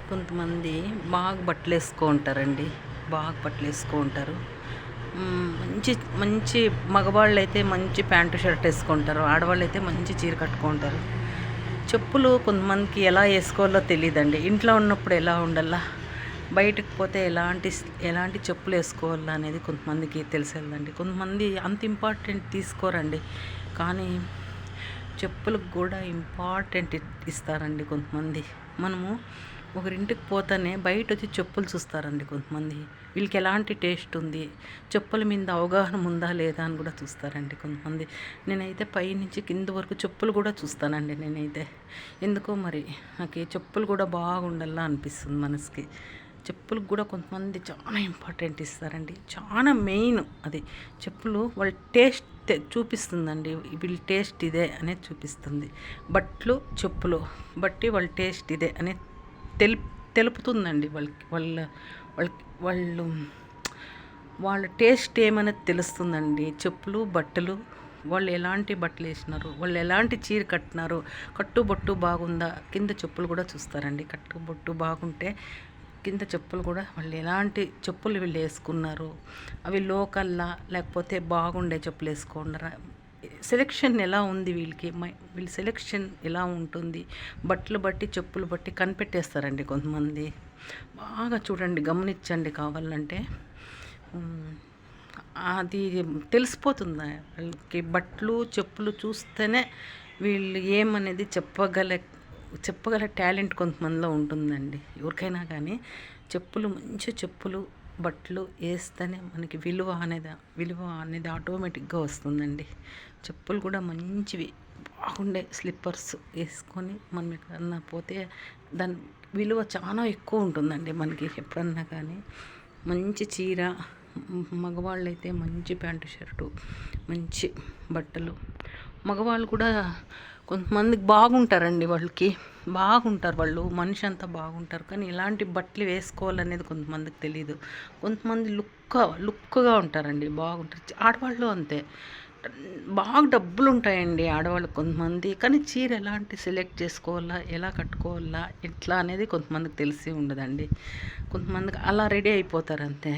కొంతమంది బాగా బట్టలు వేసుకుంటారండి. బాగా బట్టలు వేసుకుంటారు. మంచి మంచి మగవాళ్ళు అయితే మంచి ప్యాంటు షర్ట్ వేసుకుంటారు. ఆడవాళ్ళు అయితే మంచి చీర కట్టుకుంటారు. చెప్పులు కొంతమందికి ఎలా వేసుకోవాలో తెలియదండి. ఇంట్లో ఉన్నప్పుడు ఎలా ఉండాలా, బయటకు పోతే ఎలాంటి చెప్పులు వేసుకోవాలా అనేది కొంతమందికి తెలిసేదండి. కొంతమంది అంత ఇంపార్టెంట్ తీసుకోరండి, కానీ చెప్పులకు కూడా ఇంపార్టెంట్ ఇస్తారండి కొంతమంది. మనము ఒకరింటికి పోతానే బయట వచ్చి చెప్పులు చూస్తారండి కొంతమంది. వీళ్ళకి ఎలాంటి టేస్ట్ ఉంది, చెప్పుల మీద అవగాహన ఉందా లేదా అని కూడా చూస్తారండి కొంతమంది. నేనైతే పై నుంచి కింద వరకు చెప్పులు కూడా చూస్తానండి. నేనైతే ఎందుకో మరి నాకు ఈ చెప్పులు కూడా బాగుండాలా అనిపిస్తుంది మనసుకి. చెప్పులకు కూడా కొంతమంది చాలా ఇంపార్టెంట్ ఇస్తారండి. చాలా మెయిన్ అది. చెప్పులు వాళ్ళ టేస్ట్ చూపిస్తుందండి. వీళ్ళ టేస్ట్ ఇదే అనేది చూపిస్తుంది. బట్టలు చెప్పులు బట్టి వాళ్ళ టేస్ట్ ఇదే అనేది తెలుపుతుందండి. వాళ్ళు వాళ్ళ టేస్ట్ ఏమనేది తెలుస్తుందండి. చెప్పులు బట్టలు, వాళ్ళు ఎలాంటి బట్టలు వేసినారు, వాళ్ళు ఎలాంటి చీర కట్టినారు, కట్టుబొట్టు బాగుందా, కింద చెప్పులు కూడా చూస్తారండి. కట్టుబొట్టు బాగుంటే కింద చెప్పులు కూడా వాళ్ళు ఎలాంటి చెప్పులు వీళ్ళు వేసుకున్నారు, అవి లోకల్లా లేకపోతే బాగుండే చెప్పులు వేసుకున్నారా, సెలెక్షన్ ఎలా ఉంది వీళ్ళ సెలెక్షన్ ఎలా ఉంటుంది, బట్టలు బట్టి చెప్పులు బట్టి కనిపెట్టేస్తారండి కొంతమంది. బాగా చూడండి, గమనించండి కావాలంటే. అది తెలిసిపోతుంది వాళ్ళకి. బట్టలు చెప్పులు చూస్తేనే వీళ్ళు ఏమనేది చెప్పగల టాలెంట్ కొంతమందిలో ఉంటుందండి. ఎవరికైనా కానీ మంచి చెప్పులు బట్టలు వేస్తేనే మనకి విలువ అనేది ఆటోమేటిక్గా వస్తుందండి. చెప్పులు కూడా మంచివి బాగుండే స్లిప్పర్స్ వేసుకొని మనం ఎక్కడన్నా పోతే దాని విలువ చాలా ఎక్కువ ఉంటుందండి మనకి. ఎప్పుడన్నా కానీ మంచి చీర, మగవాళ్ళు అయితే మంచి ప్యాంటు షర్టు, మంచి బట్టలు. మగవాళ్ళు కూడా కొంతమందికి బాగుంటారండి. వాళ్ళు మనిషి అంతా బాగుంటారు, కానీ ఇలాంటి బట్టలు వేసుకోవాలనేది కొంతమందికి తెలియదు. కొంతమంది లుక్గా ఉంటారండి, బాగుంటారు. ఆడవాళ్ళు అంతే, బాగా డబ్బులు ఉంటాయండి ఆడవాళ్ళకి కొంతమంది, కానీ చీర ఎలాంటి సెలెక్ట్ చేసుకోవాలా, ఎలా కట్టుకోవాలా, ఎట్లా అనేది కొంతమందికి తెలిసి ఉండదండి. కొంతమందికి అలా రెడీ అయిపోతారు అంతే.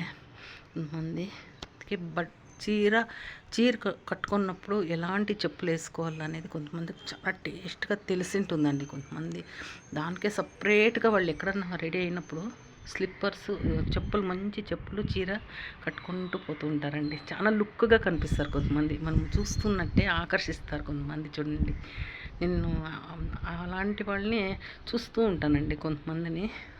కొంతమందికి చీర కట్టుకున్నప్పుడు ఎలాంటి చెప్పులు వేసుకోవాలనేది కొంతమందికి చాలా టేస్ట్గా తెలిసి ఉంటుందండి. కొంతమంది దానికే సపరేట్గా వాళ్ళు ఎక్కడన్నా రెడీ అయినప్పుడు స్లిప్పర్స్, చెప్పులు, మంచి చెప్పులు, చీర కట్టుకుంటూ పోతూ ఉంటారండి. చాలా లుక్గా కనిపిస్తారు కొంతమంది. మనం చూస్తున్నట్టే ఆకర్షిస్తారు కొంతమంది. చూడండి, నేను అలాంటి వాళ్ళని చూస్తూ ఉంటానండి కొంతమందిని.